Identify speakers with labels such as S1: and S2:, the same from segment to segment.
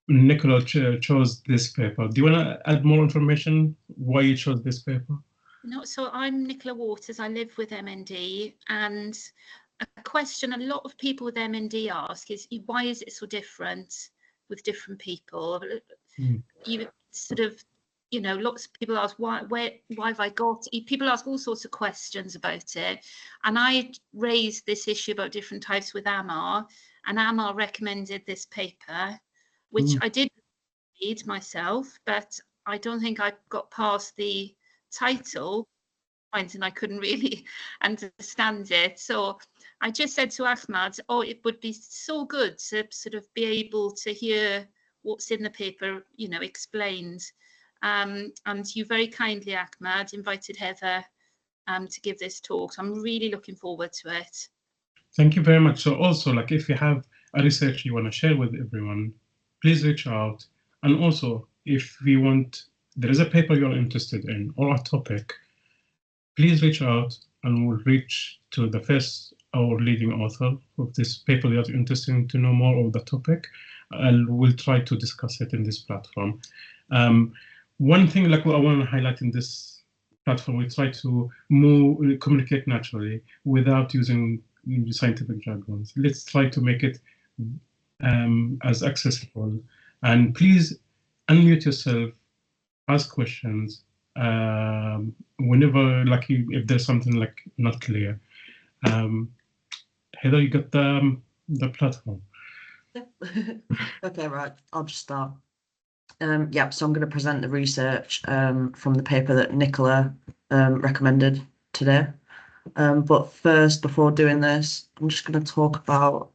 S1: Nicola chose this paper. Do you want to add more information why you chose this paper?
S2: No, so I'm Nicola Waters. I live with MND, and a question a lot of people with MND ask is, why is it so different with different people? You sort of, you know, lots of people ask, why have I got? People ask all sorts of questions about it, and I raised this issue about different types with Amar, and Amar recommended this paper, which I did read myself, but I don't think I got past the title point, and I couldn't really understand it. So I just said to Ahmad, oh, it would be so good to sort of be able to hear what's in the paper, you know, explained. And you very kindly, Ahmad, invited Heather to give this talk. So I'm really looking forward to it.
S1: Thank you very much. So also, like, if you have a research you want to share with everyone, please reach out. And also, if we want, there is a paper you're interested in or a topic, please reach out and we'll reach to the first or leading author of this paper that you're interested to know more of the topic, and we'll try to discuss it in this platform. One thing like what I want to highlight in this platform, we try to communicate naturally without using scientific jargons. Let's try to make it as accessible, and please unmute yourself, ask questions whenever, like, if there's something like not clear. Heather, you got the platform.
S3: Okay, right, I'll just start. Yeah, so I'm going to present the research from the paper that Nicola recommended today. But first, before doing this, I'm just going to talk about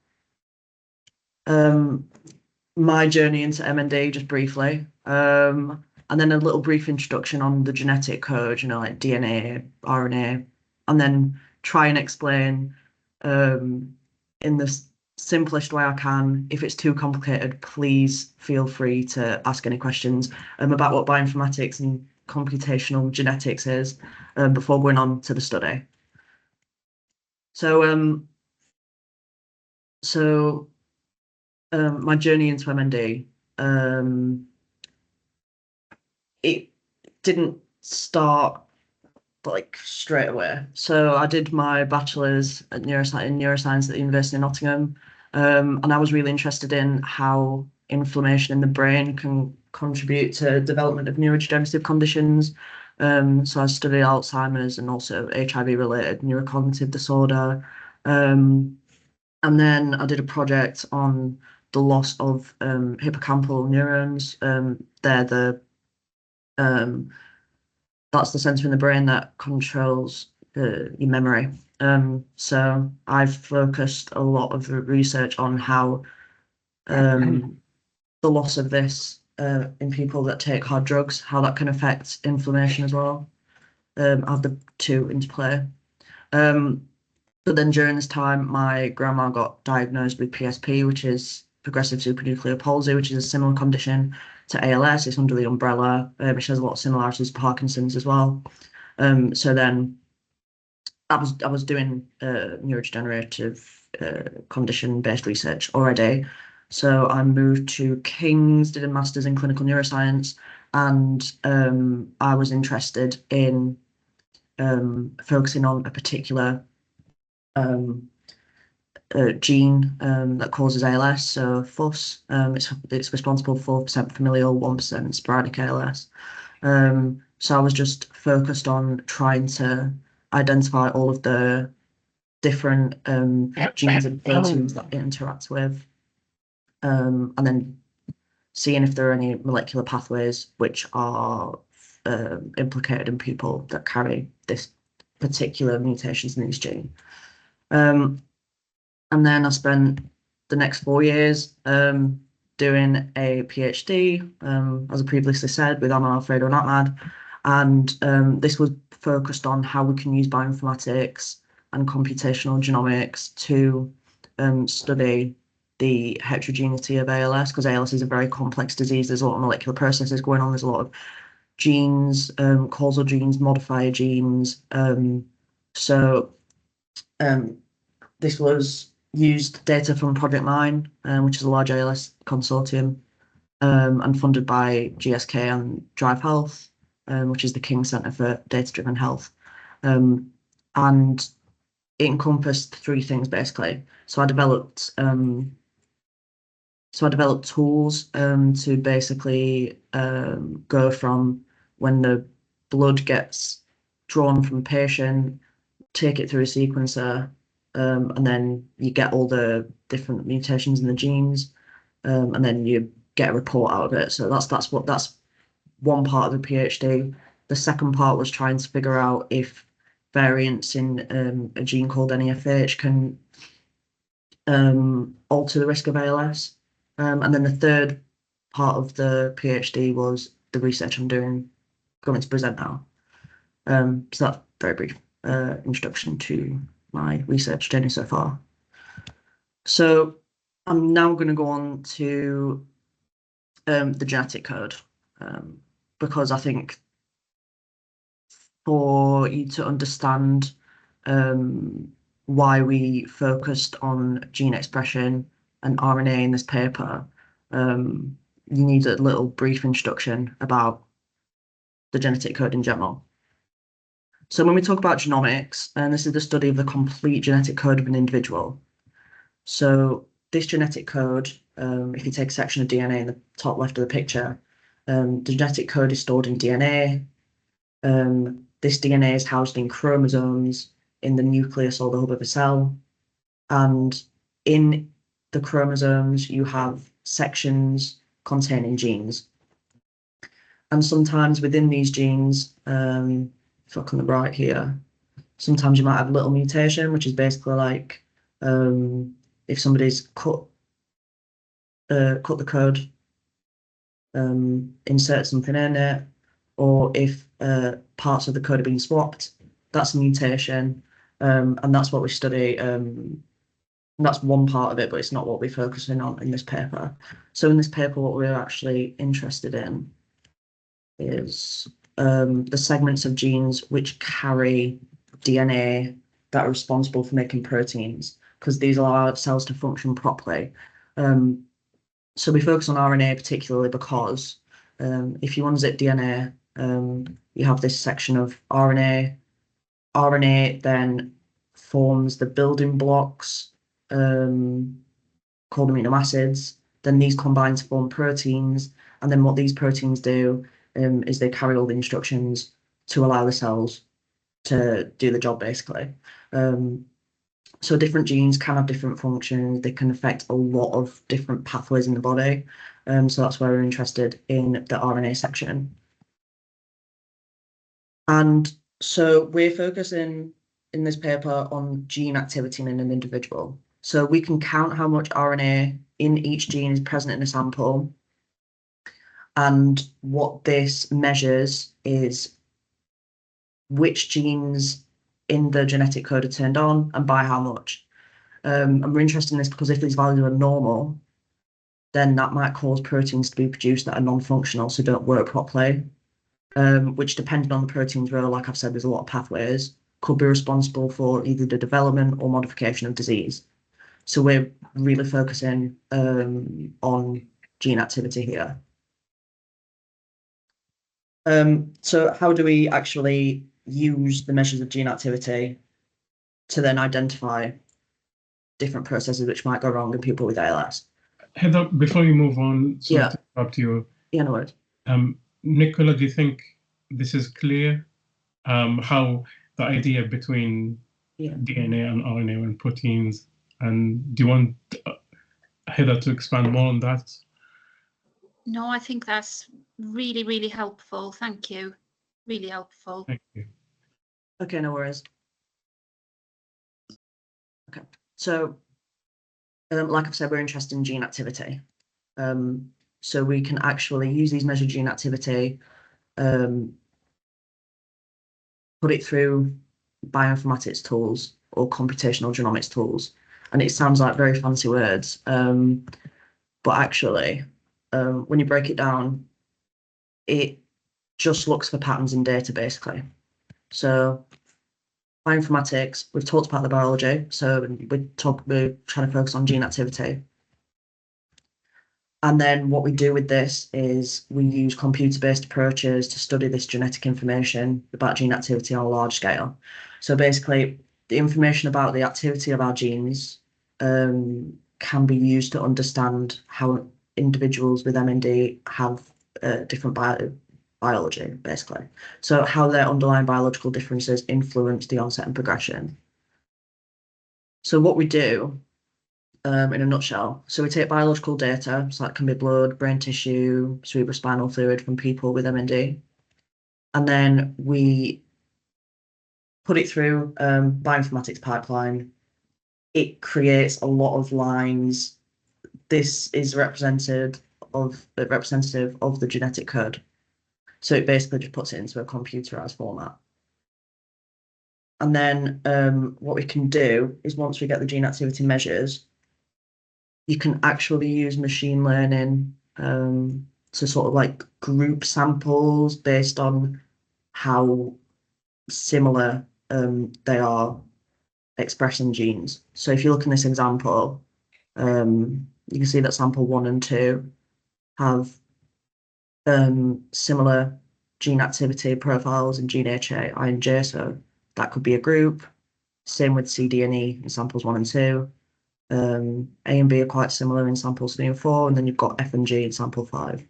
S3: my journey into MND just briefly, and then a little brief introduction on the genetic code, you know, like DNA, RNA, and then try and explain in the simplest way I can. If it's too complicated, please feel free to ask any questions about what bioinformatics and computational genetics is before going on to the study. So, my journey into MND, it didn't start like straight away. So I did my bachelor's at neuroscience at the University of Nottingham, and I was really interested in how inflammation in the brain can contribute to development of neurodegenerative conditions. So I studied Alzheimer's and also HIV-related neurocognitive disorder. And then I did a project on the loss of hippocampal neurons. That's the center in the brain that controls your memory. So I've focused a lot of the research on how the loss of this in people that take hard drugs, how that can affect inflammation as well, how the two interplay. But then during this time, my grandma got diagnosed with PSP, which is progressive supranuclear palsy, which is a similar condition to ALS. It's under the umbrella, which has a lot of similarities to Parkinson's as well. So then I was doing neurodegenerative condition-based research already. So I moved to King's, did a master's in clinical neuroscience, and I was interested in focusing on a particular gene that causes ALS, so FUS. It's responsible for 4% familial, 1% sporadic ALS. So I was just focused on trying to identify all of the different genes and proteins that it interacts with, and then seeing if there are any molecular pathways which are implicated in people that carry this particular mutations in this gene. And then I spent the next 4 years doing a PhD, as I previously said, with Amal, Alfredo and Ahmad. And this was focused on how we can use bioinformatics and computational genomics to study the heterogeneity of ALS, because ALS is a very complex disease. There's a lot of molecular processes going on. There's a lot of genes, causal genes, modifier genes. So this was used data from Project Mine, which is a large ALS consortium, and funded by GSK and Drive Health, which is the King Centre for Data-Driven Health. And it encompassed three things basically. So I developed tools to basically go from when the blood gets drawn from a patient, take it through a sequencer, and then you get all the different mutations in the genes, and then you get a report out of it. So that's one part of the PhD. The second part was trying to figure out if variants in a gene called NEFH can alter the risk of ALS. And then the third part of the PhD was the research I'm going to present now. So that's very brief introduction to my research journey so far. So I'm now going to go on to the genetic code, because I think for you to understand why we focused on gene expression and RNA in this paper, you need a little brief introduction about the genetic code in general. So when we talk about genomics, and this is the study of the complete genetic code of an individual. So this genetic code, if you take a section of DNA in the top left of the picture, the genetic code is stored in DNA. This DNA is housed in chromosomes in the nucleus or the hub of a cell. And in the chromosomes, you have sections containing genes. And sometimes within these genes, if I look on the right here, sometimes you might have a little mutation, which is basically like if somebody's cut the code, insert something in it, or if parts of the code are being swapped, that's a mutation, and that's what we study. That's one part of it, but it's not what we're focusing on in this paper. So in this paper, what we're actually interested in is the segments of genes which carry DNA that are responsible for making proteins, because these allow cells to function properly. So we focus on RNA particularly because if you unzip DNA, you have this section of RNA. RNA then forms the building blocks called amino acids. Then these combine to form proteins. And then what these proteins do is they carry all the instructions to allow the cells to do the job, basically. So different genes can have different functions. They can affect a lot of different pathways in the body. So that's why we're interested in the RNA section. And so we're focusing in this paper on gene activity in an individual. So we can count how much RNA in each gene is present in a sample. And what this measures is which genes in the genetic code are turned on and by how much. And we're interested in this because if these values are normal, then that might cause proteins to be produced that are non-functional, so don't work properly, which, depending on the protein's role, like I've said, there's a lot of pathways, could be responsible for either the development or modification of disease. So we're really focusing on gene activity here. So how do we actually use the measures of gene activity to then identify different processes which might go wrong in people with ALS?
S1: Heather, before you move on,
S3: Yeah.
S1: to interrupt you.
S3: Yeah, no worries.
S1: Nicola, do you think this is clear? How the idea between DNA and RNA and proteins, and do you want Heather to expand more on that?
S2: No, I think that's really, really helpful. Thank you. Really helpful.
S1: Thank you.
S3: Okay, no worries. Okay, so like I've said, we're interested in gene activity. So we can actually use these measured gene activity, put it through bioinformatics tools or computational genomics tools. And it sounds like very fancy words, but actually, when you break it down, it just looks for patterns in data, basically. So Bioinformatics, we've talked about the biology, so we're trying to focus on gene activity. And then what we do with this is we use computer-based approaches to study this genetic information about gene activity on a large scale. So basically, the information about the activity of our genes can be used to understand how individuals with MND have different biology, basically. So how their underlying biological differences influence the onset and progression. So what we do, in a nutshell, so we take biological data, so that can be blood, brain tissue, cerebrospinal fluid from people with MND, and then we put it through bioinformatics pipeline. It creates a lot of lines. This is representative of the genetic code. So it basically just puts it into a computerized format. And then what we can do is once we get the gene activity measures, you can actually use machine learning to sort of like group samples based on how similar they are expressing genes. So if you look in this example, you can see that sample 1 and 2 have similar gene activity profiles in gene HA, I, and J, so that could be a group. Same with C, D, and E in samples 1 and 2. A and B are quite similar in samples 3 and 4, and then you've got F and G in sample 5.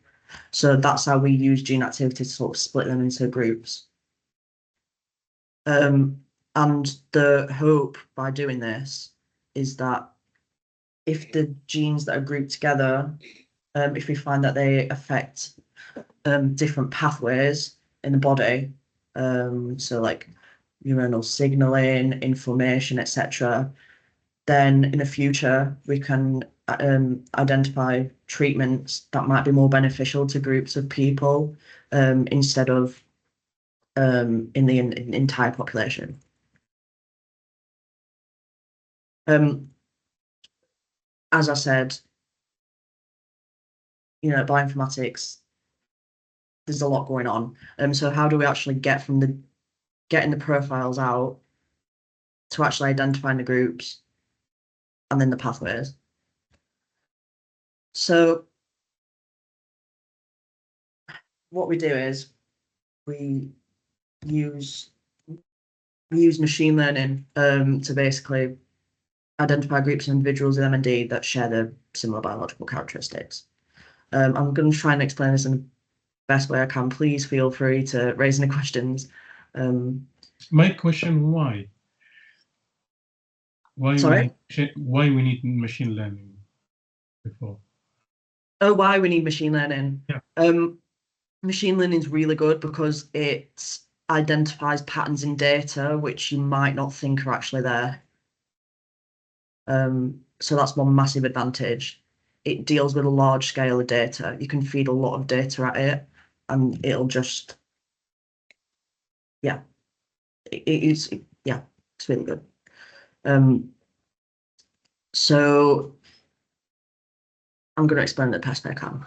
S3: So that's how we use gene activity to sort of split them into groups. And the hope by doing this is that if the genes that are grouped together, if we find that they affect different pathways in the body, so like neuronal signaling, inflammation, etc., then in the future we can identify treatments that might be more beneficial to groups of people instead of in the entire population. As I said, bioinformatics, there's a lot going on. So how do we actually get from getting the profiles out to actually identifying the groups and then the pathways? So what we do is we use machine learning to basically identify groups of individuals with MND that share the similar biological characteristics. I'm going to try and explain this in the best way I can. Please feel free to raise any questions.
S1: My question, why?
S3: Sorry?
S1: Why we need machine learning before?
S3: Oh, why we need machine learning?
S1: Yeah.
S3: Machine learning is really good because it identifies patterns in data which you might not think are actually there. So that's one massive advantage. It deals with a large scale of data. You can feed a lot of data at it and it'll just, yeah, it's really good. So I'm going to explain it the best way I can.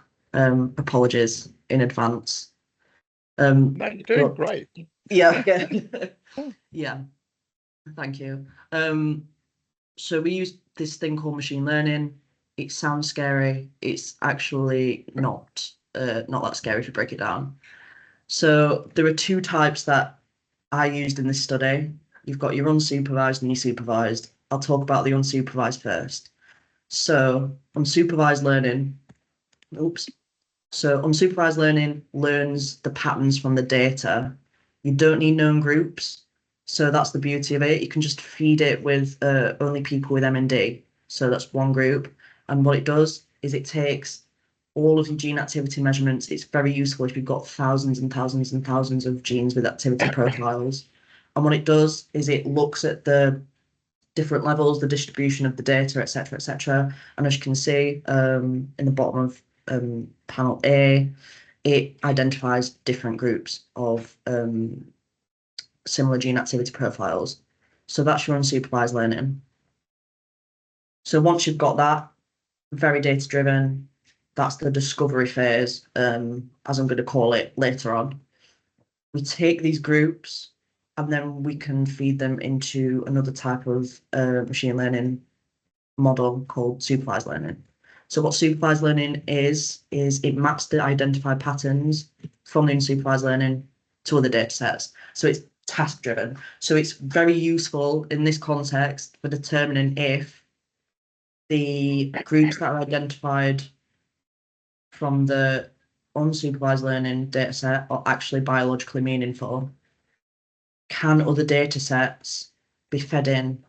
S3: Apologies in advance.
S4: No, you're doing great.
S3: Yeah. Yeah. Thank you. So we use this thing called machine learning. It sounds scary. It's actually not that scary if you break it down. So there are 2 types that I used in this study. You've got your unsupervised and your supervised. I'll talk about the unsupervised first. So unsupervised learning, So unsupervised learning learns the patterns from the data. You don't need known groups. So that's the beauty of it. You can just feed it with only people with MND. So that's one group. And what it does is it takes all of your gene activity measurements. It's very useful if you've got thousands and thousands and thousands of genes with activity profiles. And what it does is it looks at the different levels, the distribution of the data, etc., etc. And as you can see in the bottom of panel A, it identifies different groups of similar gene activity profiles. So that's your unsupervised learning. So once you've got that, very data driven, that's the discovery phase, as I'm going to call it later on. We take these groups and then we can feed them into another type of machine learning model called supervised learning. So what supervised learning is it maps the identified patterns from the unsupervised learning to other data sets. So it's task driven. So it's very useful in this context for determining if the groups that are identified from the unsupervised learning data set are actually biologically meaningful. Can other data sets be fed in?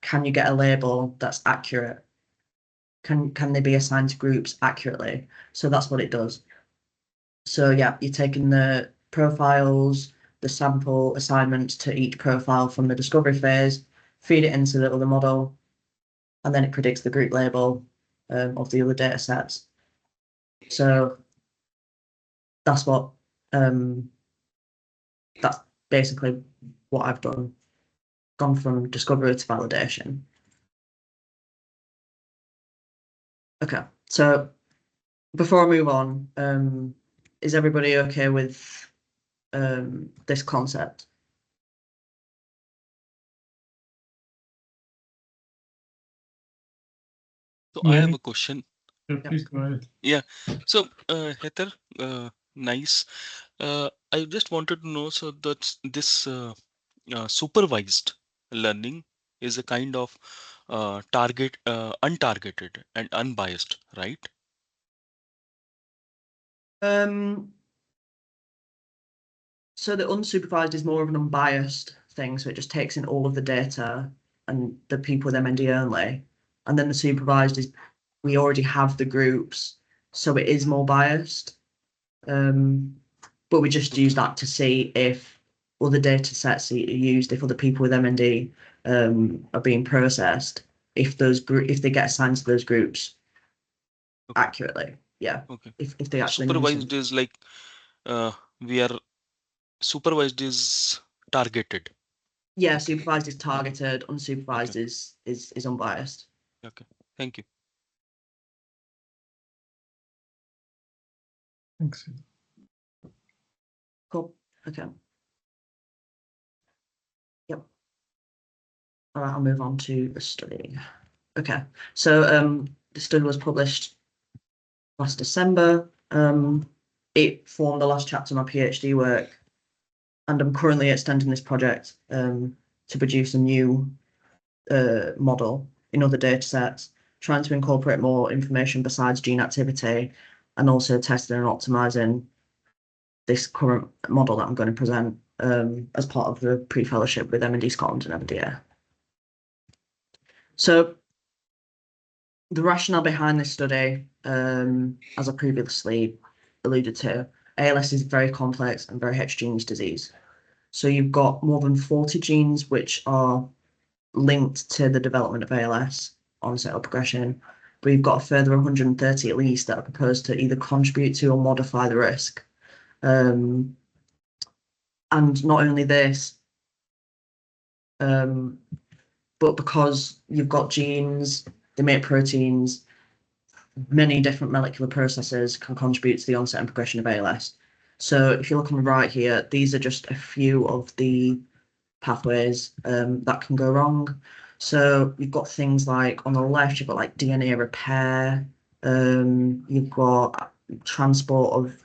S3: Can you get a label that's accurate? Can they be assigned to groups accurately? So that's what it does. So yeah, you're taking the profiles, the sample assignments to each profile from the discovery phase, feed it into the other model, and then it predicts the group label of the other data sets. So that's what that's basically what I've done. Gone from discovery to validation. Okay, so before I move on, is everybody okay with this concept?
S5: So I have a question.
S1: Please go ahead.
S5: Yeah. So Heather, nice. I just wanted to know, so that this supervised learning is a kind of untargeted and unbiased, right?
S3: So the unsupervised is more of an unbiased thing. So it just takes in all of the data and the people with MND only. And then the supervised is we already have the groups, so it is more biased. But we just use that to see if other data sets are used, if other people with MND are being processed, if they get assigned to those groups accurately. Yeah.
S5: Okay.
S3: If they actually
S5: Supervised is like we are supervised is targeted.
S3: Yeah, supervised is targeted, unsupervised is unbiased.
S5: Okay, thank you.
S1: Thanks.
S3: Cool. Okay. Yep. All right, I'll move on to the study. Okay, so the study was published last December. It formed the last chapter of my PhD work, and I'm currently extending this project to produce a new model in other data sets, trying to incorporate more information besides gene activity, and also testing and optimizing this current model that I'm going to present as part of the pre-fellowship with MND Scotland and MNDA. So the rationale behind this study, as I previously alluded to, ALS is a very complex and very heterogeneous disease. So you've got more than 40 genes which are linked to the development of ALS, onset or progression, but you've got a further 130 at least that are proposed to either contribute to or modify the risk. And not only this, but because you've got genes, they make proteins, many different molecular processes can contribute to the onset and progression of ALS. So if you look on the right here, these are just a few of the pathways that can go wrong. So you've got things like on the left, you've got like DNA repair, you've got transport of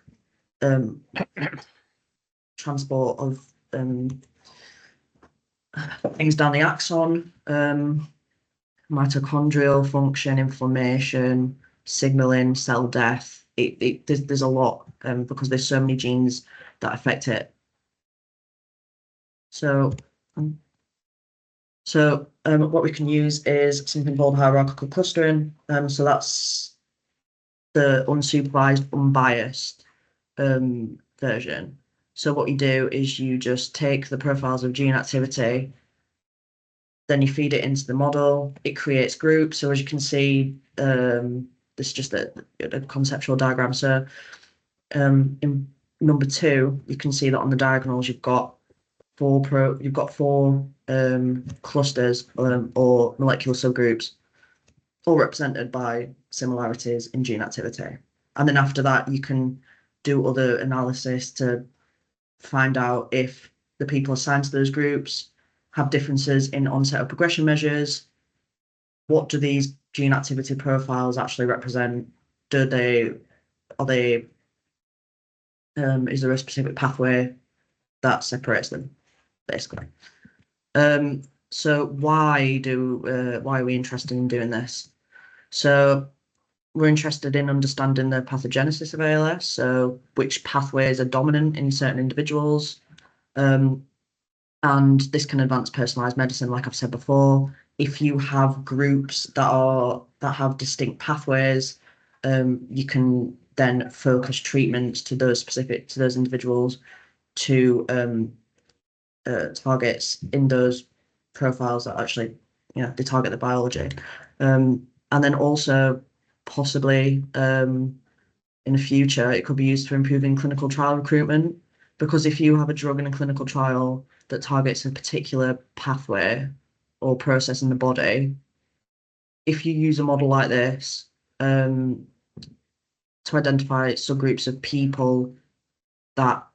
S3: things down the axon, mitochondrial function, inflammation, signaling, cell death. There's a lot because there's so many genes that affect it. So what we can use is something called hierarchical clustering. So that's the unsupervised, unbiased version. So what you do is you just take the profiles of gene activity, then you feed it into the model. It creates groups. So as you can see, this is just a conceptual diagram. So in number 2, you can see that on the diagonals you've got four clusters or molecular subgroups, all represented by similarities in gene activity. And then after that, you can do other analysis to find out if the people assigned to those groups have differences in onset of progression measures. What do these gene activity profiles actually represent? Is there a specific pathway that separates them, basically? So why are we interested in doing this? So we're interested in understanding the pathogenesis of ALS, so which pathways are dominant in certain individuals. And this can advance personalized medicine, like I've said before. If you have groups that have distinct pathways, you can then focus treatments to those individuals to targets in those profiles that actually, they target the biology. And then also possibly in the future, it could be used for improving clinical trial recruitment, because if you have a drug in a clinical trial that targets a particular pathway or process in the body, if you use a model like this to identify subgroups of people that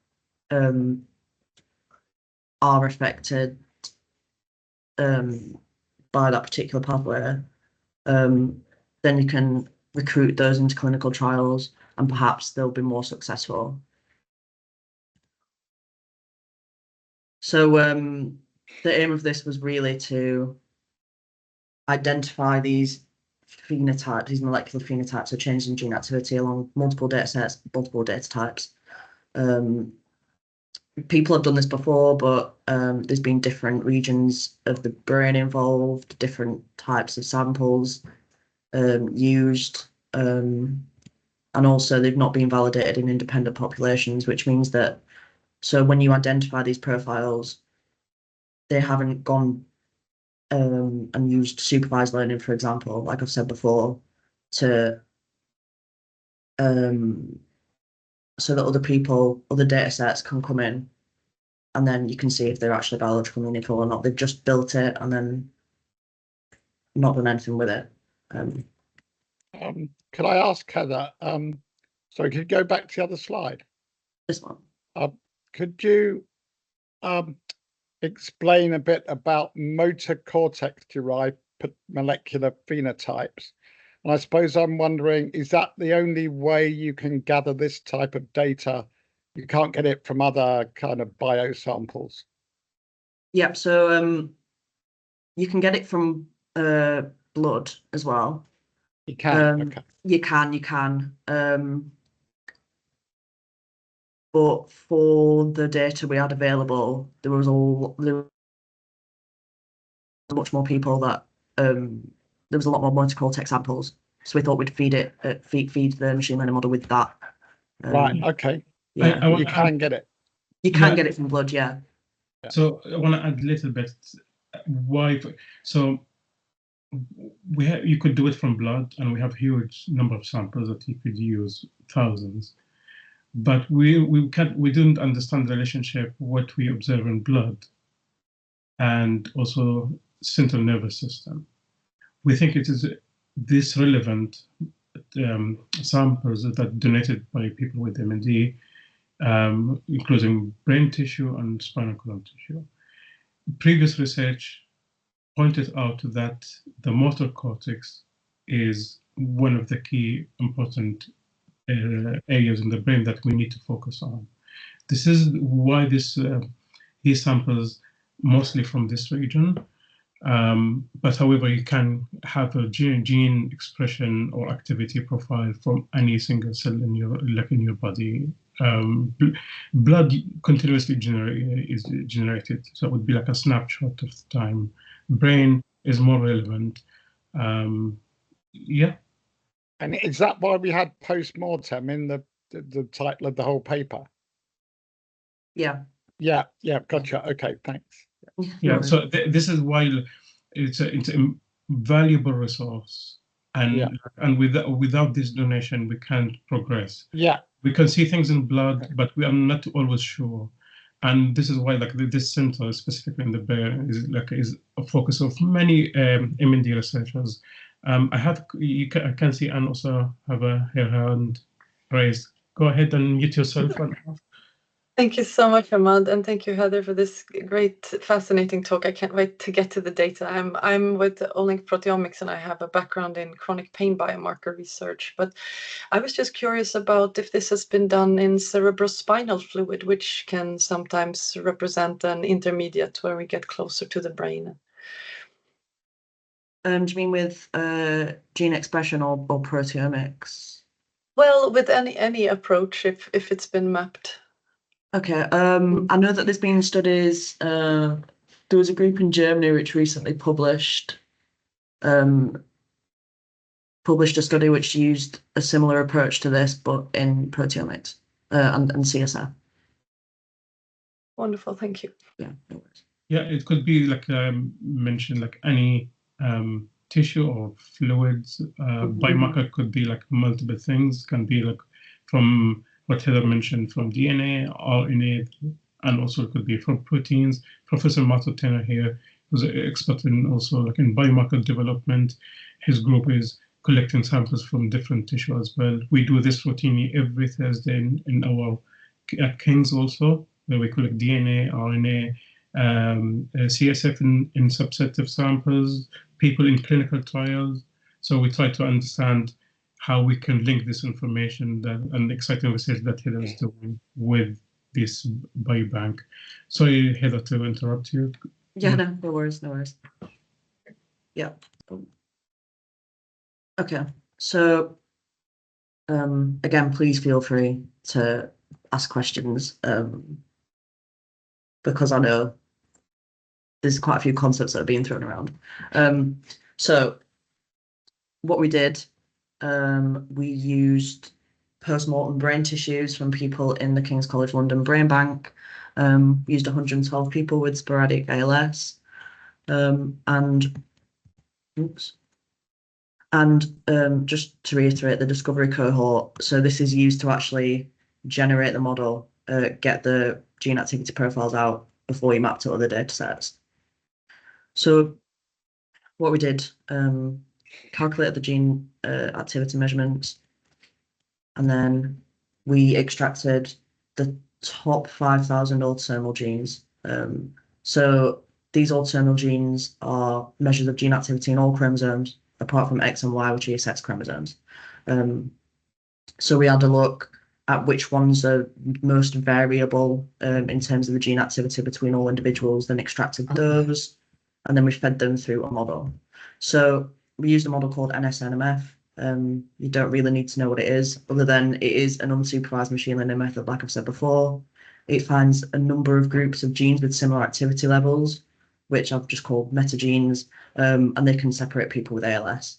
S3: are affected by that particular pathway, then you can recruit those into clinical trials and perhaps they'll be more successful. So the aim of this was really to identify these phenotypes, these molecular phenotypes of changes in gene activity along multiple data sets, multiple data types. People have done this before, but there's been different regions of the brain involved, different types of samples used, and also they've not been validated in independent populations, which means that, so when you identify these profiles, they haven't gone and used supervised learning, for example, like I've said before, to so that other data sets can come in and then you can see if they're actually biologically meaningful or not. They've just built it and then not done anything with it.
S4: Could I ask Heather, sorry, could you go back to the other slide?
S3: This one.
S4: Could you explain a bit about motor cortex derived molecular phenotypes? And I suppose I'm wondering, is that the only way you can gather this type of data? You can't get it from other kind of biosamples?
S3: Yeah, so you can get it from blood as well.
S4: You can, okay.
S3: You can. But for the data we had available, there were much more people that there was a lot more motor cortex samples, so we thought we'd feed the machine learning model with that.
S4: Right. Okay.
S3: Yeah,
S4: you can get it.
S3: You can get it from blood. Yeah.
S1: So I want to add a little bit why. So you could do it from blood, and we have a huge number of samples that you could use, thousands. But we didn't understand the relationship what we observe in blood and also central nervous system. We think it is this relevant samples that are donated by people with MND, including brain tissue and spinal column tissue. Previous research pointed out that the motor cortex is one of the key important areas in the brain that we need to focus on. This is why he samples mostly from this region. But however, you can have a gene expression or activity profile from any single cell in your body. Blood continuously is generated, so it would be like a snapshot of time. Brain is more relevant. Yeah.
S4: And is that why we had post-mortem in the title of the whole paper?
S3: Yeah.
S4: Yeah. Gotcha. Okay, thanks.
S1: Yeah. So this is why it's a valuable resource, and without this donation, we can't progress.
S4: Yeah.
S1: We can see things in blood, but we are not always sure. And this is why, this center, specifically in the brain, is a focus of many MND researchers. I can see Anne also have her hand raised. Go ahead and mute yourself.
S6: Thank you so much, Ahmad, and thank you, Heather, for this great, fascinating talk. I can't wait to get to the data. I'm with Olink Proteomics, and I have a background in chronic pain biomarker research. But I was just curious about if this has been done in cerebrospinal fluid, which can sometimes represent an intermediate when we get closer to the brain.
S3: Do you mean with gene expression or proteomics?
S6: Well, with any approach, if it's been mapped.
S3: Okay, I know that there's been studies. There was a group in Germany which recently published a study which used a similar approach to this, but in proteomics and CSF.
S6: Wonderful, thank you.
S3: Yeah, no worries.
S1: Yeah, it could be like mentioned, like any tissue or fluids. Biomarker could be like multiple things. Can be like from what Heather mentioned, from DNA, RNA, and also it could be from proteins. Professor Martotena here was an expert in also like in biomarker development. His group is collecting samples from different tissue as well. We do this routinely every Thursday in our at King's also, where we collect DNA, RNA, CSF in subset of samples, people in clinical trials. So we try to understand how we can link this information and the exciting research that Heather is doing with this biobank. Sorry, Heather, to interrupt you.
S3: Yeah, no worries, no worries. Yeah. Okay, so again, please feel free to ask questions because I know there's quite a few concepts that are being thrown around. So what we did, we used post-mortem brain tissues from people in the King's College London Brain Bank. We used 112 people with sporadic ALS, and just to reiterate, the discovery cohort. So this is used to actually generate the model, get the gene activity profiles out before you map to other data sets. So what we did, calculated the gene activity measurements, and then we extracted the top 5,000 autosomal genes. So these autosomal genes are measures of gene activity in all chromosomes, apart from X and Y, which are sex chromosomes. So we had a look at which ones are most variable in terms of the gene activity between all individuals, then extracted those, and then we fed them through a model. So we used a model called NSNMF. You don't really need to know what it is, other than it is an unsupervised machine learning method, like I've said before. It finds a number of groups of genes with similar activity levels, which I've just called metagenes, and they can separate people with ALS.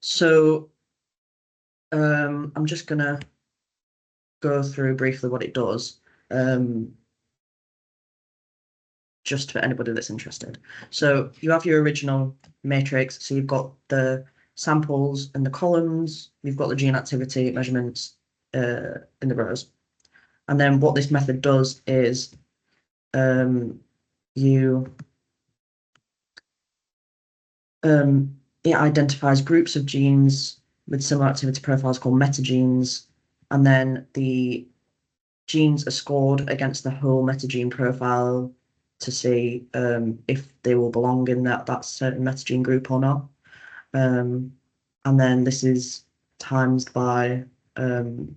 S3: So I'm just going to go through briefly what it does, just for anybody that's interested. So you have your original matrix. So you've got the samples in the columns, you've got the gene activity measurements in the rows. And then what this method does is it identifies groups of genes with similar activity profiles called metagenes, and then the genes are scored against the whole metagene profile to see if they will belong in that certain metagene group or not. And then this is times by the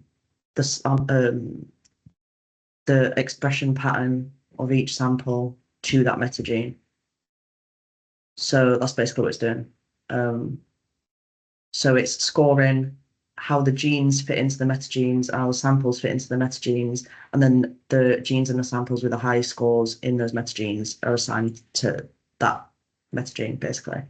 S3: expression pattern of each sample to that metagene. So that's basically what it's doing. So it's scoring how the genes fit into the metagenes, how the samples fit into the metagenes, and then the genes in the samples with the highest scores in those metagenes are assigned to that metagene, basically.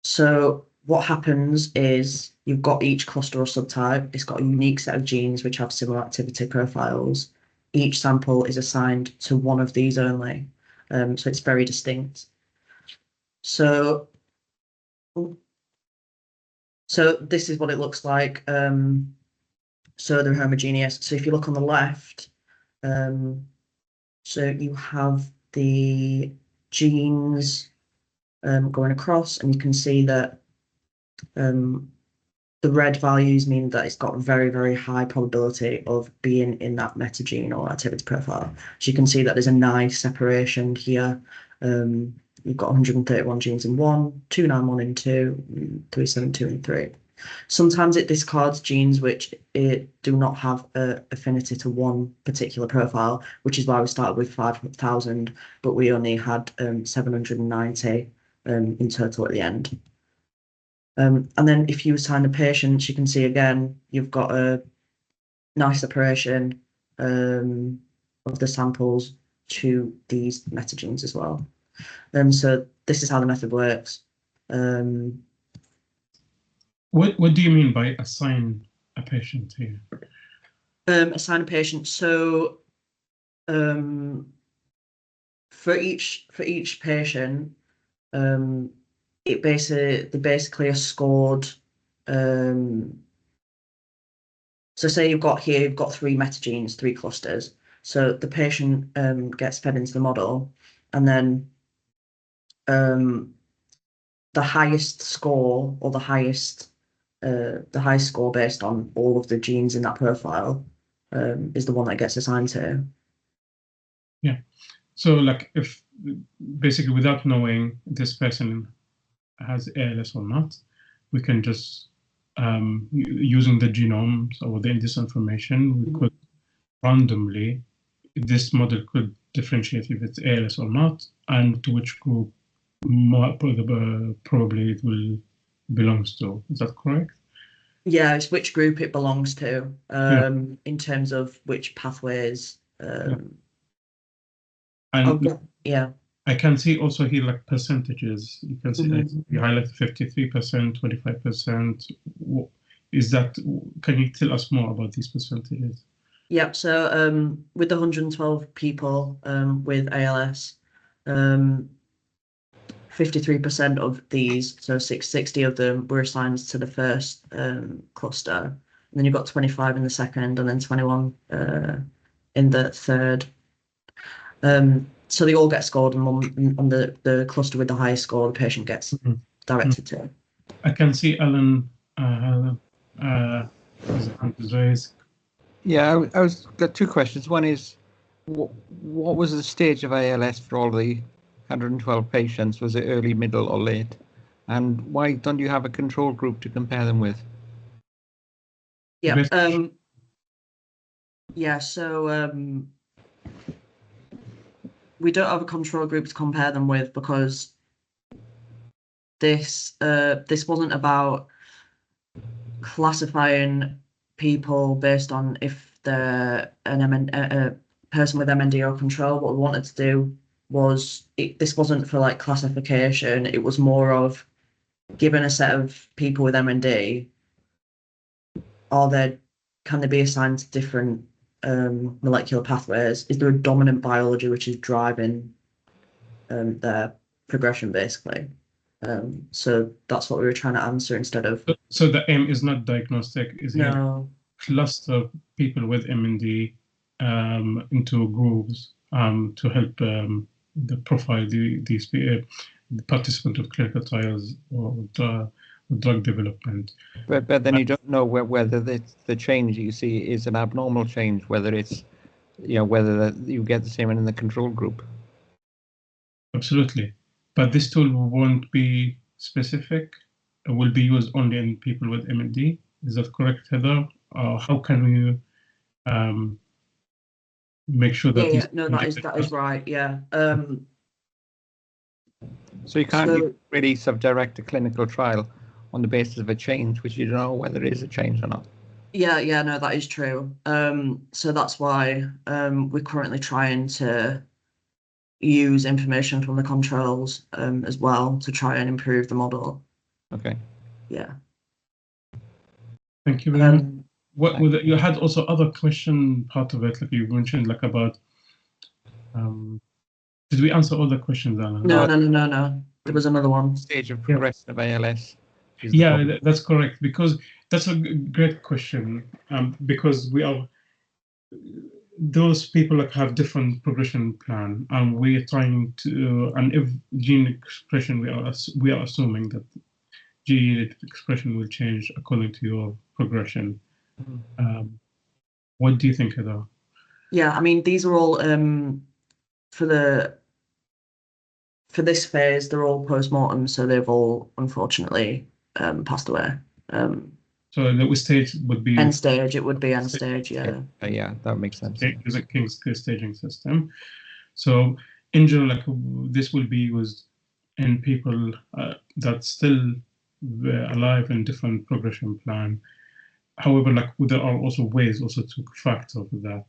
S3: So what happens is you've got each cluster or subtype. It's got a unique set of genes which have similar activity profiles. Each sample is assigned to one of these only. So it's very distinct. So this is what it looks like. So they're homogeneous. So if you look on the left, so you have the genes going across, and you can see that the red values mean that it's got very, very high probability of being in that metagene or activity profile. So you can see that there's a nice separation here. You've got 131 genes in 1, 291 in 2, 372 in 3. Sometimes it discards genes which do not have an affinity to one particular profile, which is why we started with 5,000, but we only had 790 in total at the end. And then if you assign the patients, you can see again, you've got a nice separation of the samples to these metagenes as well. So this is how the method works.
S1: What do you mean by assign a patient here?
S3: Assign a patient. So for each patient, they basically are scored. So say you've got 3 metagenes, 3 clusters. So the patient gets fed into the model, and then the highest score, or the highest score based on all of the genes in that profile is the one that gets assigned to.
S1: Yeah. So like if basically without knowing this person has ALS or not, we can just using the genomes or this information, we could randomly, this model could differentiate if it's ALS or not, and to which group more probably it will belongs to. Is that correct?
S3: Yeah, it's which group it belongs to, in terms of which pathways.
S1: And
S3: yeah.
S1: I can see also here like percentages. You can see that you highlight 53%, 25%. Is that? Can you tell us more about these percentages?
S3: Yep. So with the 112 people with ALS, 53% of these, so 660 of them, were assigned to the first cluster. And then you've got 25 in the second, and then 21 in the third. So they all get scored, and on the cluster with the highest score, the patient gets directed to.
S1: I can see Alan his hand is raised.
S7: Yeah, I got 2 questions. One is, what was the stage of ALS for all the 112 patients? Was it early, middle, or late? And why don't you have a control group to compare them with?
S3: Yeah. So we don't have a control group to compare them with because this wasn't about classifying people based on if they're a person with MND or control. What we wanted to do was this wasn't for like classification. It was more of given a set of people with MND, can they be assigned to different molecular pathways? Is there a dominant biology which is driving their progression, basically? So that's what we were trying to answer instead of.
S1: So the aim is not diagnostic. Is
S3: no.
S1: Cluster people with MND into groups to help the profile the participant of clinical trials or drug development.
S7: But then you don't know whether the change you see is an abnormal change, whether it's whether you get the same in the control group.
S1: Absolutely, but this tool won't be specific. It will be used only in people with MND. Is that correct, Heather? How can we make sure that
S3: that is right. Yeah.
S7: So you can't really subdirect a clinical trial on the basis of a change, which you don't know whether it is a change or not.
S3: Yeah, no, that is true. So that's why we're currently trying to use information from the controls as well to try and improve the model.
S7: Okay.
S3: Yeah.
S1: Thank you very much. You had also other question part of it, like you mentioned, like about. Did we answer all the questions, Alan?
S3: No. There was another one.
S7: Stage of progression of ALS.
S1: Yeah, that's correct, because that's a great question. Because those people have different progression plan, and we're trying to, and if gene expression, we are assuming that gene expression will change according to your progression. What do you think, Heather?
S3: Yeah, I mean, these are all for this phase, they're all post-mortem, so they've all unfortunately passed away.
S1: So the stage would be
S3: End stage, it would be end stage, yeah.
S7: Yeah, that makes sense.
S1: use a King's staging system. So in general, like this will be used in people that still alive in different progression plan. However, like there are also ways also to factor for that.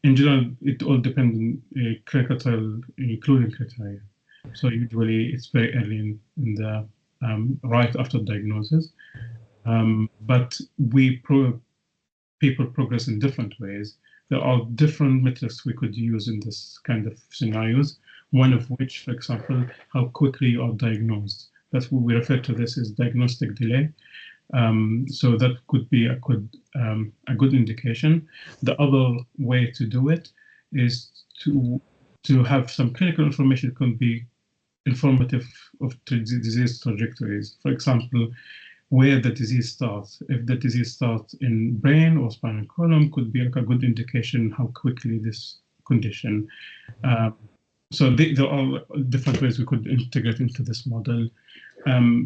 S1: In general, it all depends on clinical trial including criteria. So usually it's very early in the right after diagnosis. But people progress in different ways. There are different metrics we could use in this kind of scenarios. One of which, for example, how quickly you are diagnosed. That's what we refer to this as diagnostic delay. So that could be a good indication. The other way to do it is to have some clinical information that can be informative of disease trajectories. For example, where the disease starts. If the disease starts in brain or spinal column, could be like a good indication how quickly this condition. So there are different ways we could integrate into this model.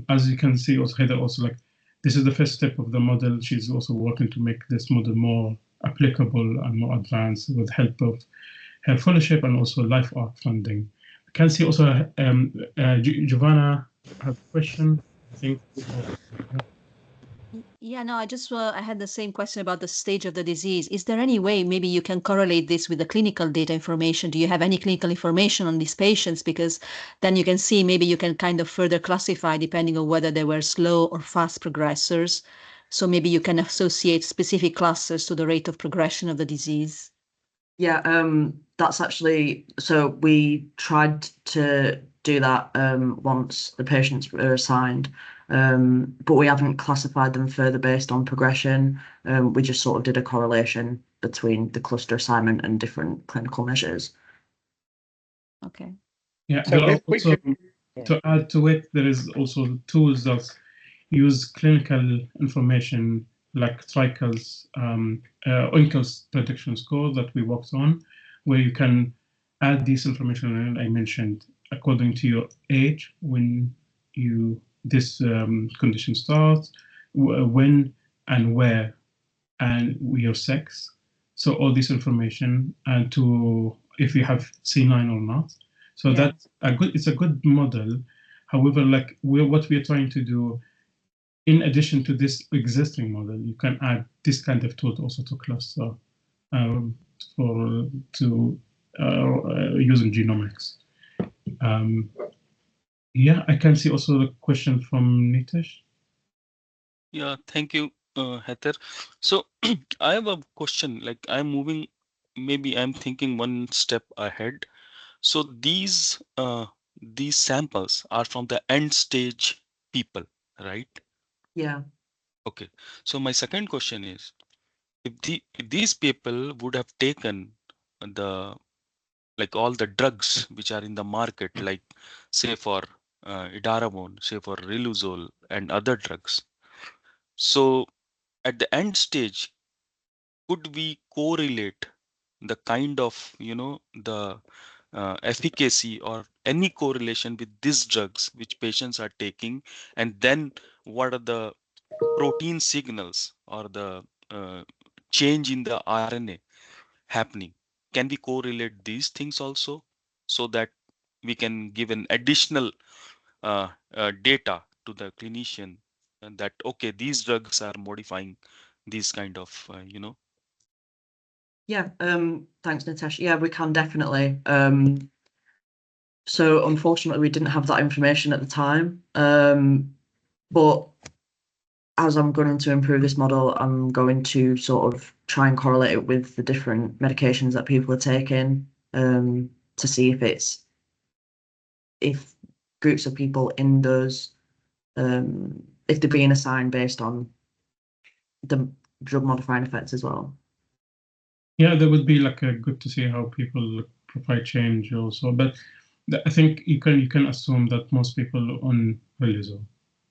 S1: As you can see, also Heather also like this is the first step of the model. She's also working to make this model more applicable and more advanced with help of her fellowship and also Life Arc funding. I can see also Giovanna has a question. I think.
S8: Yeah, no, I had the same question about the stage of the disease. Is there any way maybe you can correlate this with the clinical data information? Do you have any clinical information on these patients? Because then you can see maybe you can kind of further classify depending on whether they were slow or fast progressors. So maybe you can associate specific clusters to the rate of progression of the disease.
S3: Yeah, that's actually, so we tried to do that once the patients were assigned, but we haven't classified them further based on progression. We just sort of did a correlation between the cluster assignment and different clinical measures.
S8: Okay.
S1: Yeah,
S4: So
S1: there are
S4: if we
S1: also,
S4: could-
S1: to add to it, there is also tools that use clinical information like Trickle's Uncle's prediction score that we worked on, where you can add this information I mentioned according to your age when this condition starts, when and where, and your sex. So all this information, and to if you have C9 or not. So
S8: Yeah.
S1: that's it's a good model. However, like what we're trying to do, in addition to this existing model, you can add this kind of tool also to cluster using genomics. Yeah, I can see also the question from Nitish.
S5: Yeah, thank you, Heather. So I have a question, like maybe I'm thinking one step ahead. So these samples are from the end stage people, right?
S3: Yeah.
S5: Okay. So my second question is, if these people would have taken all the drugs which are in the market, like say for edaravone, say for riluzole and other drugs. So at the end stage, could we correlate the kind of, the efficacy or any correlation with these drugs which patients are taking, and then what are the protein signals or the change in the RNA happening? Can we correlate these things also so that we can give an additional data to the clinician, and that okay, these drugs are modifying these kind of
S3: Yeah, thanks, Natasha. Yeah, we can definitely. So unfortunately, we didn't have that information at the time. But as I'm going to improve this model, I'm going to sort of try and correlate it with the different medications that people are taking, to see if groups of people in those, if they're being assigned based on the drug modifying effects as well.
S1: Yeah, that would be like good to see how people provide change also. But I think you can assume that most people on riluzole.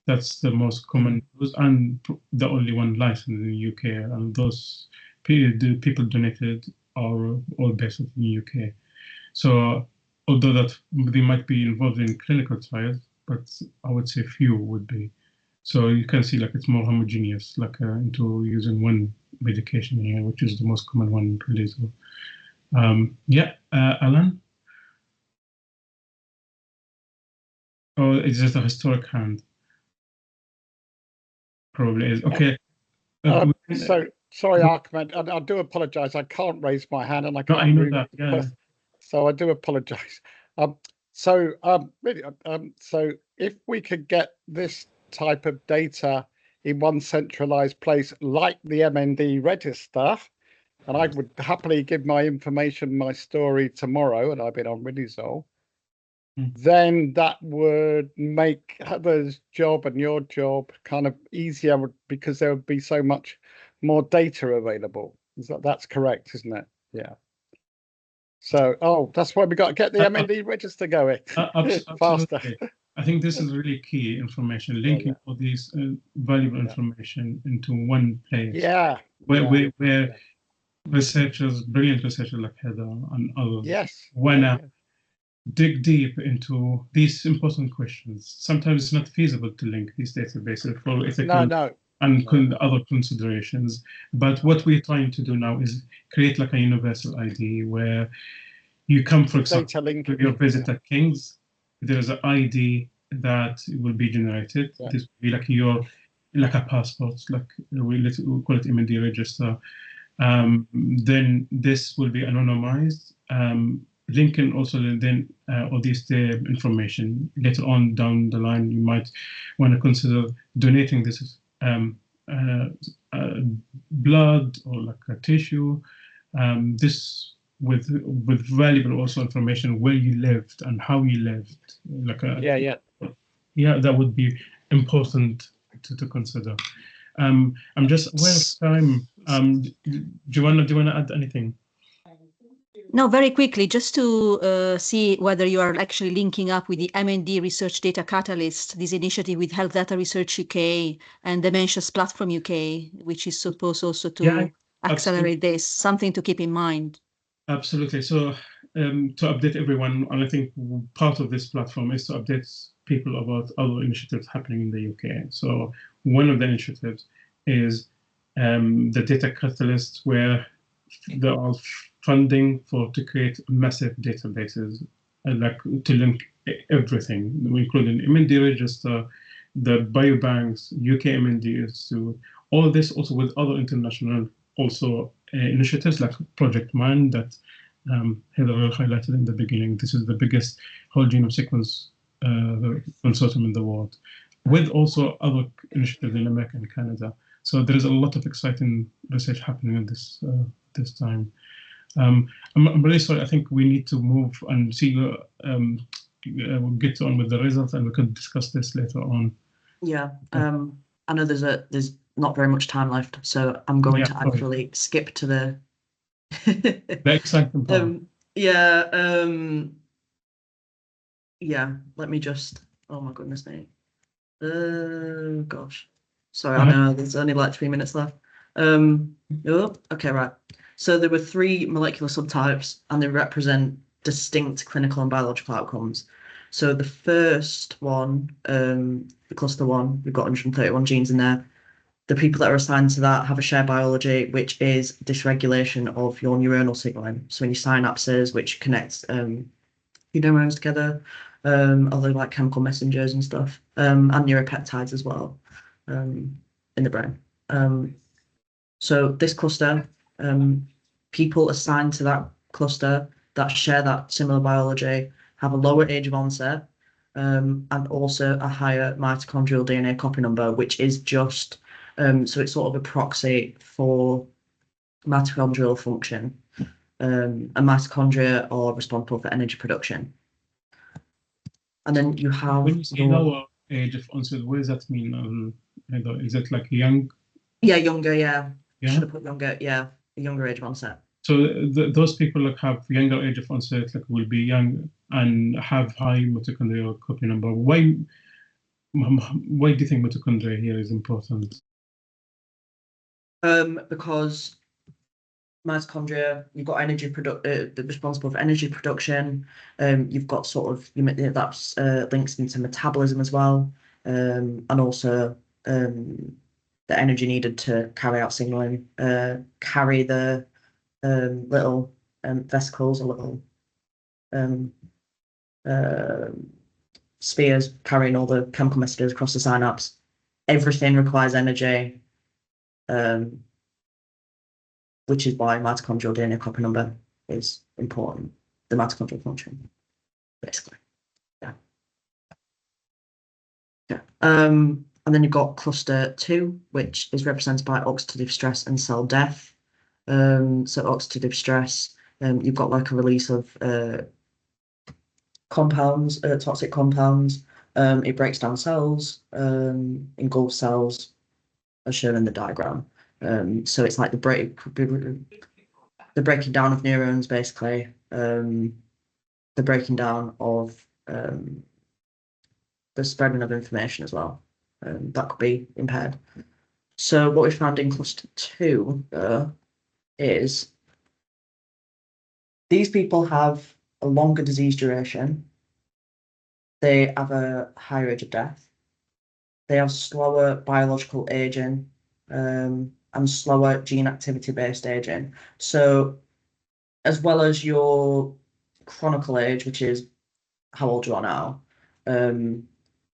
S1: That's the most common use and the only one licensed in the UK. And those the people donated are all based in the UK. So although that they might be involved in clinical trials, but I would say few would be. So you can see like it's more homogeneous, like into using one medication here, which is the most common one really. So yeah, Alan? Oh, it's just a historic hand. Probably is. Okay.
S4: So sorry, Ahmed, I do apologise. I can't raise my hand and I
S1: No,
S4: can't
S1: I know
S4: move
S1: that. Yeah.
S4: so I do apologise. Really, so if we could get this type of data in one centralised place, like the MND register, and I would happily give my information, my story tomorrow, and I've been on Ridizol, then that would make Heather's job and your job kind of easier because there would be so much more data available. That's correct, isn't it? Yeah. So, that's why we got to get the MND register going faster.
S1: I think this is really key information, linking all these valuable information into one place.
S4: Yeah.
S1: Where researchers, brilliant researchers like Heather and others, wanna dig deep into these important questions. Sometimes it's not feasible to link these databases for ethical and other considerations. But what we're trying to do now is create like a universal ID where you come, for example, with your visit at King's, there's an ID that will be generated. This will be like like a passport, like we call it MND register. Then this will be anonymized. Linking also then all this information later on down the line. You might want to consider donating this blood or like a tissue. This with valuable also information where you lived and how you lived. Like yeah, that would be important to consider. I'm just aware of time. Do you wanna add anything?
S8: No, very quickly, just to see whether you are actually linking up with the MND Research Data Catalyst, this initiative with Health Data Research UK and Dementia's Platform UK, which is supposed also to accelerate this, something to keep in mind.
S1: Absolutely. So to update everyone, and I think part of this platform is to update people about other initiatives happening in the UK. So one of the initiatives is the Data Catalyst, where there are funding to create massive databases, like to link everything, including MND register, the biobanks, UK MND Institute, all this also with other international also initiatives like Project MIND that Heather highlighted in the beginning. This is the biggest whole genome sequence consortium in the world, with also other initiatives in America and Canada. So there is a lot of exciting research happening at this time. I'm really sorry. I think we need to move and see. We'll get on with the results, and we could discuss this later on.
S3: Yeah. I know there's not very much time left, so I'm going to actually skip to the
S1: exciting part.
S3: Let me just. Oh my goodness me. Gosh. Sorry, I know there's only like 3 minutes left. Okay, right. So there were 3 molecular subtypes, and they represent distinct clinical and biological outcomes. So the first one, the cluster 1, we've got 131 genes in there. The people that are assigned to that have a shared biology, which is dysregulation of your neuronal signaling. So in your synapses, which connects your neurons together, other like chemical messengers and stuff, and neuropeptides as well in the brain. So this cluster, people assigned to that cluster that share that similar biology have a lower age of onset and also a higher mitochondrial DNA copy number, which is just, so it's sort of a proxy for mitochondrial function. And mitochondria are responsible for energy production. And then you have...
S1: When you say lower age of onset, what does that mean? Is it like young?
S3: Yeah, younger, yeah. Should have put younger, yeah, a younger age of onset.
S1: So those people that have younger age of onset, like will be young and have high mitochondrial copy number. Why why do you think mitochondria here is important?
S3: Because mitochondria, you've got energy they're responsible for energy production. You've got sort of that's links into metabolism as well, and also the energy needed to carry out signaling, carry the little vesicles or little spheres carrying all the chemical messages across the synapse. Everything requires energy, which is why mitochondrial DNA copy number is important. The mitochondrial function, basically. Yeah. Yeah. And then you've got cluster 2, which is represented by oxidative stress and cell death. So oxidative stress, you've got like a release of compounds, toxic compounds. It breaks down cells, engulfs cells, as shown in the diagram. So it's like the breaking down of neurons, basically. The breaking down of the spreading of information as well. That could be impaired. So what we found in cluster 2 is these people have a longer disease duration. They have a higher age of death. They have slower biological aging and slower gene activity-based aging. So as well as your chronicle age, which is how old you are now,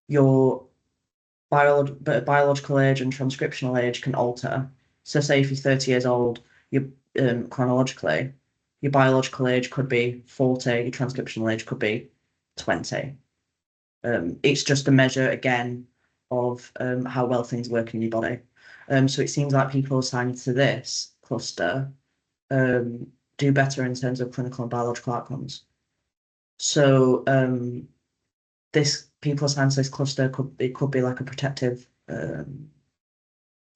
S3: your biological age and transcriptional age can alter. So say if you're 30 years old, you chronologically, your biological age could be 40, your transcriptional age could be 20. It's just a measure, again, of how well things work in your body. So it seems like people assigned to this cluster do better in terms of clinical and biological outcomes. So this people assigned to this cluster could be like a protective. The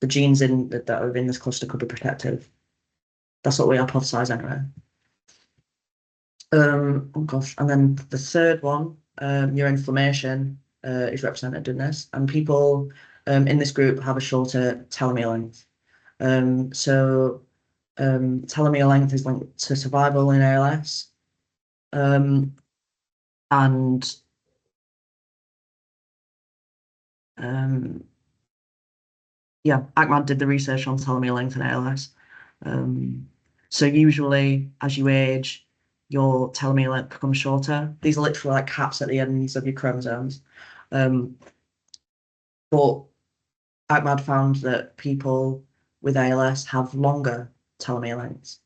S3: genes that are in this cluster could be protective. That's what we hypothesize anyway. Oh gosh, and then the third one, neuroinflammation, is represented in this, and people in this group have a shorter telomere length. So telomere length is linked to survival in ALS, and yeah, Ahmad did the research on telomere length in ALS. So usually, as you age, your telomere length becomes shorter. These are literally like caps at the ends of your chromosomes. But Ahmad found that people with ALS have longer telomere lengths,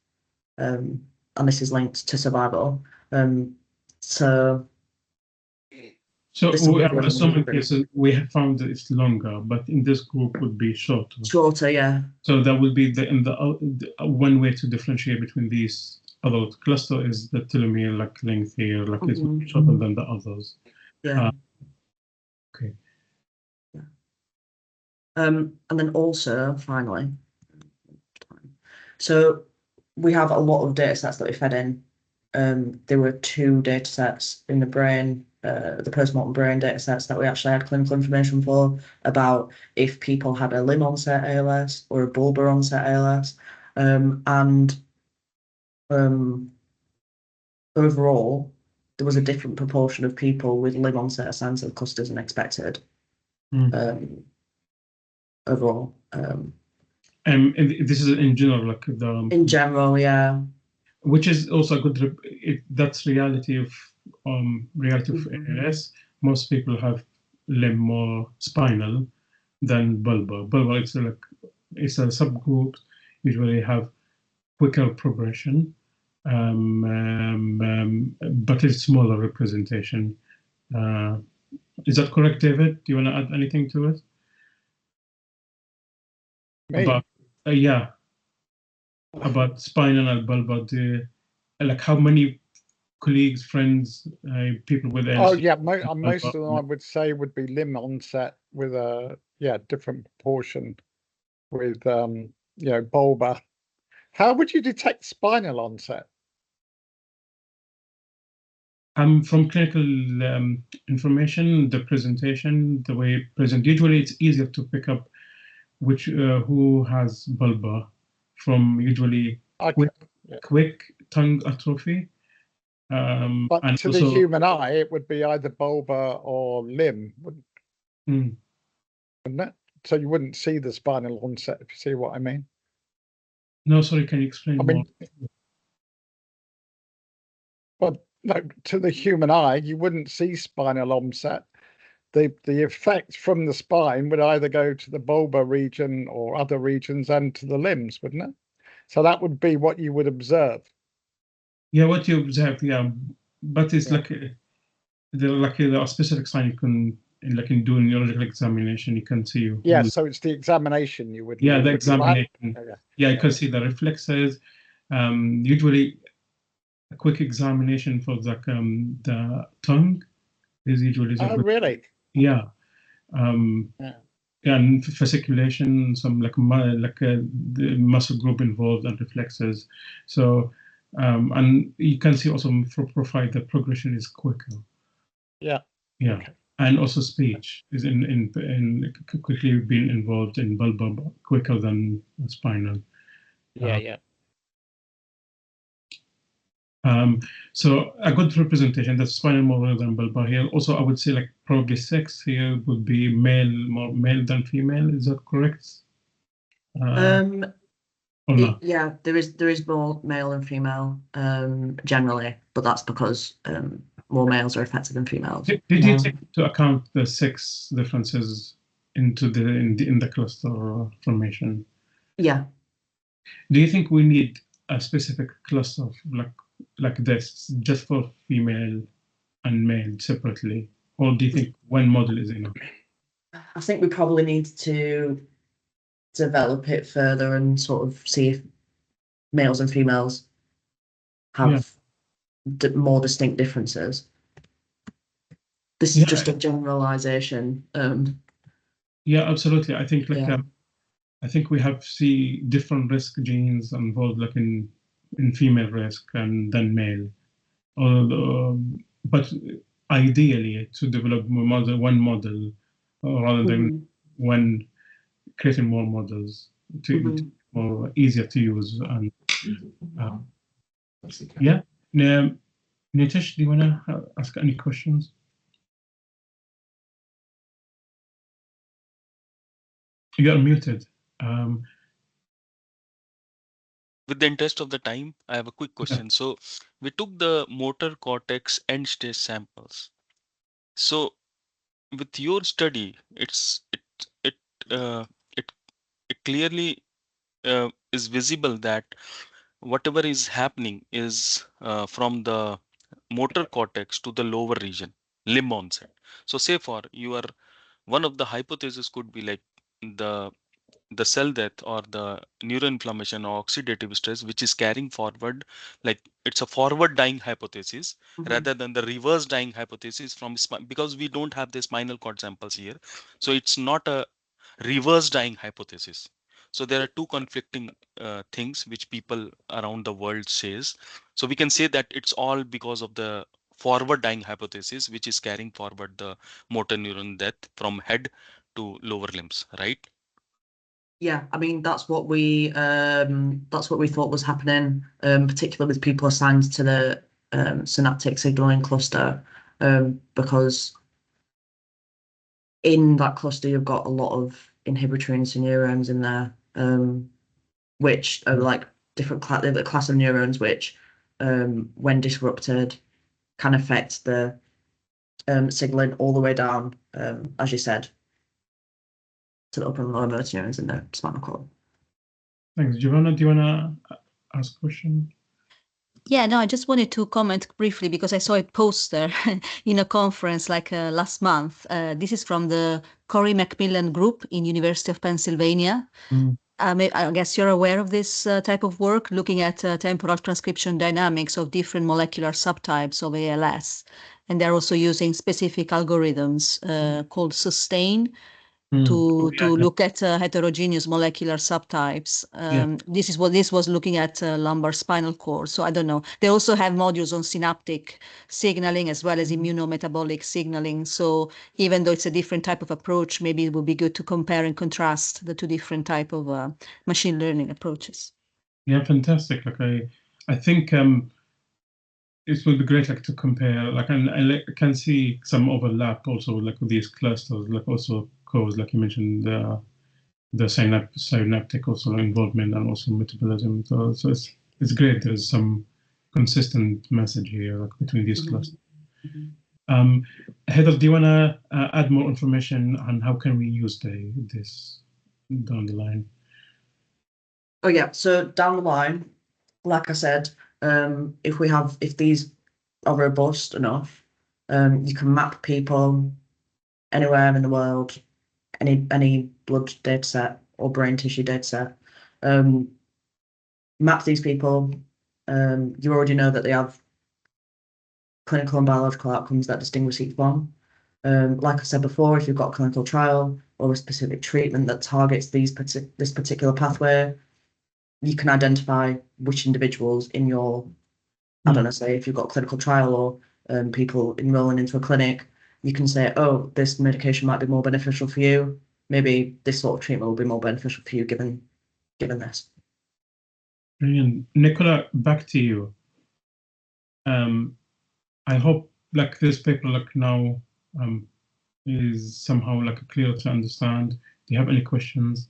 S3: and this is linked to survival. So
S1: some cases we have found that it's longer, but in this group would be shorter.
S3: Shorter, yeah.
S1: So that would be the one way to differentiate between these other cluster is the telomere length here, it's shorter than the others.
S3: Yeah.
S1: Okay.
S3: Yeah. And then also, finally, so we have a lot of data sets that we fed in. There were 2 data sets in the brain, the post-mortem brain data sets that we actually had clinical information for about if people had a limb onset ALS or a bulbar onset ALS. Overall, there was a different proportion of people with limb onset assigned to the clusters than expected. Overall.
S1: And this is in general,
S3: in general, yeah.
S1: Which is also a good. That's reality of ALS. Most people have limb more spinal than bulbar. Bulbar it's a subgroup. Usually have quicker progression, but it's smaller representation. Is that correct, David? Do you want to add anything to it?
S4: Me?
S1: About yeah. About spinal and bulbar, like how many colleagues, friends, people with ALS?
S4: Oh yeah, most of them I would say would be limb onset with a different proportion with bulbar. How would you detect spinal onset?
S1: From clinical information, the presentation, the way present, usually it's easier to pick up which who has bulbar from usually quick tongue atrophy.
S4: But
S1: and
S4: to
S1: also,
S4: the human eye, it would be either bulbar or limb, wouldn't it? So you wouldn't see the spinal onset, if you see what I mean.
S1: No, sorry, can you explain more?
S4: Well, no, to the human eye, you wouldn't see spinal onset. The effect from the spine would either go to the bulbar region or other regions and to the limbs, wouldn't it? So that would be what you would observe.
S1: Yeah, what you observe, yeah, but it's like there are specific signs you can, like in doing neurological examination, you can see.
S4: Yeah, so it's the examination you would.
S1: Yeah, the examination. Yeah, you can see the reflexes. Usually, a quick examination for the tongue is usually.
S4: Oh, really?
S1: Yeah. And fasciculation, some like the muscle group involved and reflexes. So, and you can see also for profile the progression is quicker.
S4: Yeah.
S1: Yeah. Okay. And also speech is in quickly being involved in bulbar quicker than spinal.
S4: Yeah.
S1: So a good representation, that's spinal more than bulbar here. Also, I would say like probably sex here would be more male than female. Is that correct?
S3: Yeah, there is more male than female generally, but that's because more males are affected than females.
S1: Did you take into account the sex differences into in the cluster formation?
S3: Yeah.
S1: Do you think we need a specific cluster like this just for female and male separately, or do you think one model is enough?
S3: I think we probably need to develop it further and sort of see if males and females have more distinct differences. This is just a generalization.
S1: Yeah, absolutely. I think I think we have see different risk genes involved, like in female risk and then male. But ideally, to develop one model rather than creating more models to more easier to use. And yeah, Nitish, do you want to ask any questions? You are muted.
S5: With the interest of the time, I have a quick question. So we took the motor cortex end stage samples. So with your study, it clearly is visible that whatever is happening is from the motor cortex to the lower region, limb onset. So say for one of the hypotheses could be like the cell death or the neuroinflammation or oxidative stress, which is carrying forward, like it's a forward dying hypothesis rather than the reverse dying hypothesis because we don't have the spinal cord samples here. So it's not a reverse dying hypothesis. So there are two conflicting things which people around the world says. So we can say that it's all because of the forward dying hypothesis, which is carrying forward the motor neuron death from head to lower limbs, right?
S3: Yeah, I mean that's what we thought was happening, particularly with people assigned to the synaptic signaling cluster, because in that cluster you've got a lot of inhibitory interneurons in there, which are like different class of neurons which, when disrupted, can affect the signaling all the way down, as you said, to the upper and lower motor neurons in the spinal cord.
S1: Thanks. Giovanna, do you want to ask a question?
S8: Yeah, no, I just wanted to comment briefly because I saw a poster in a conference like last month. This is from the Corey Macmillan group in University of Pennsylvania. I guess you're aware of this type of work, looking at temporal transcription dynamics of different molecular subtypes of ALS. And they're also using specific algorithms called SUSTAIN, to
S1: Yeah.
S8: look at heterogeneous molecular subtypes.
S1: Yeah.
S8: This was looking at lumbar spinal cord. So I don't know. They also have modules on synaptic signaling as well as immunometabolic signaling. So even though it's a different type of approach, maybe it would be good to compare and contrast the two different type of machine learning approaches.
S1: Yeah, fantastic. Like I think it will be great, like to compare, like, and I can see some overlap also, like with these clusters, like also cause, like you mentioned, the synaptic also involvement and also metabolism. So it's great. There's some consistent message here, like between these clusters. Heather, do you want to add more information on how can we use this down the line?
S3: Oh yeah, so down the line, like I said, if these are robust enough, you can map people anywhere in the world, any blood data set or brain tissue data set. Map these people. You already know that they have clinical and biological outcomes that distinguish each one. Like I said before, if you've got a clinical trial or a specific treatment that targets this particular pathway, you can identify which individuals in your, I don't know, say if you've got a clinical trial or people enrolling into a clinic, you can say, oh, this medication might be more beneficial for you. Maybe this sort of treatment will be more beneficial for you given this.
S1: Brilliant. Nicola, back to you. I hope like this paper like now is somehow like clear to understand. Do you have any questions?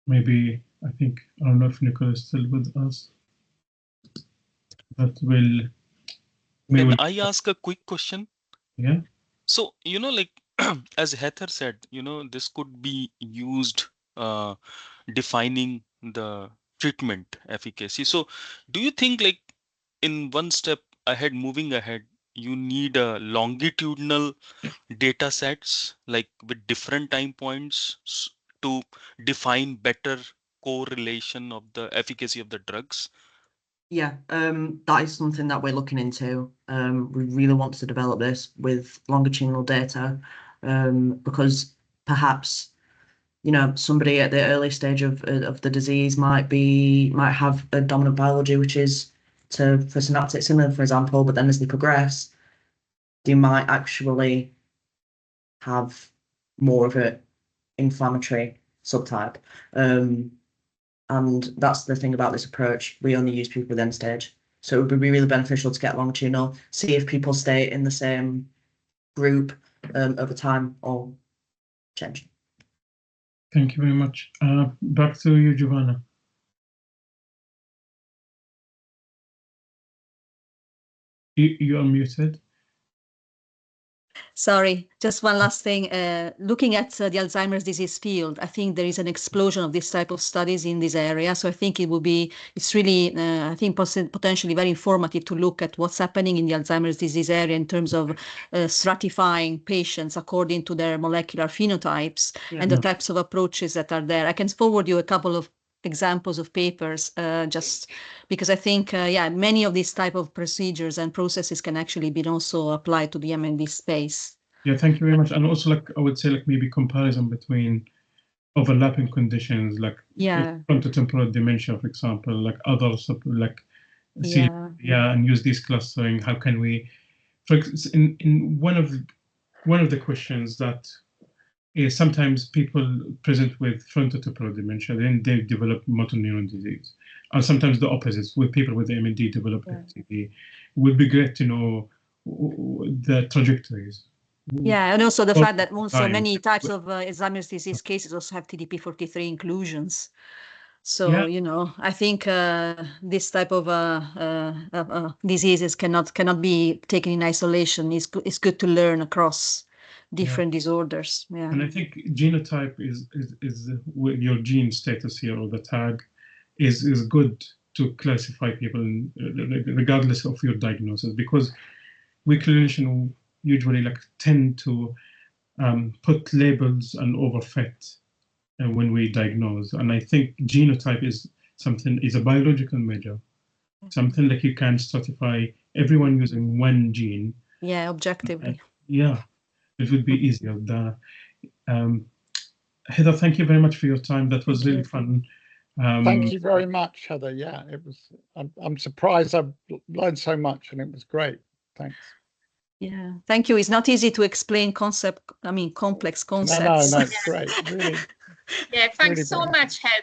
S1: Maybe I don't know if Nicola is still with us, but
S5: Can I ask a quick question?
S1: Yeah.
S5: So, like as Heather said, this could be used defining the treatment efficacy. So do you think like in one step ahead, moving ahead, you need a longitudinal data sets like with different time points to define better correlation of the efficacy of the drugs?
S3: Yeah, that is something that we're looking into. We really want to develop this with longitudinal data, because perhaps, somebody at the early stage of the disease might have a dominant biology which is for synaptic signaling, for example, but then as they progress, they might actually have more of an inflammatory subtype. And that's the thing about this approach. We only use people with end stage. So it would be really beneficial to get longitudinal, see if people stay in the same group over time or change.
S1: Thank you very much. Back to you, Giovanna. You are muted.
S8: Sorry, just one last thing. Looking at the Alzheimer's disease field, I think there is an explosion of this type of studies in this area. So I think it's really, I think potentially very informative to look at what's happening in the Alzheimer's disease area in terms of stratifying patients according to their molecular phenotypes and the types of approaches that are there. I can forward you a couple of examples of papers, just because I think, many of these type of procedures and processes can actually be also applied to the MND space.
S1: Yeah, thank you very much. And also, like, I would say, like, maybe comparison between overlapping conditions, like frontotemporal dementia, for example, like others, like, and use this clustering. How can we, in one of the questions that is sometimes people present with frontotemporal dementia, then they develop motor neuron disease. And sometimes the opposites, with people with MND develop FTD. It would be great to know the trajectories.
S8: Yeah, and also the fact that also many types of Alzheimer's disease cases also have TDP43 inclusions. So, I think this type of diseases cannot be taken in isolation. It's good to learn across different disorders. Yeah.
S1: And I think genotype is your gene status here, or the tag is good to classify people regardless of your diagnosis, because we clinicians usually like tend to put labels and overfit when we diagnose. And I think genotype is a biological measure, something like you can stratify everyone using one gene
S8: Yeah, objectively.
S1: Yeah, it would be easier. Heather, thank you very much for your time. That was really fun.
S4: Thank you very much, Heather. Yeah, it was. I'm surprised I've learned so much, and it was great. Thanks.
S8: Yeah, thank you. It's not easy to explain complex concepts.
S4: No, it's great. Really.
S2: Yeah, thanks
S4: really
S2: so
S4: brilliant.
S2: much, Heather.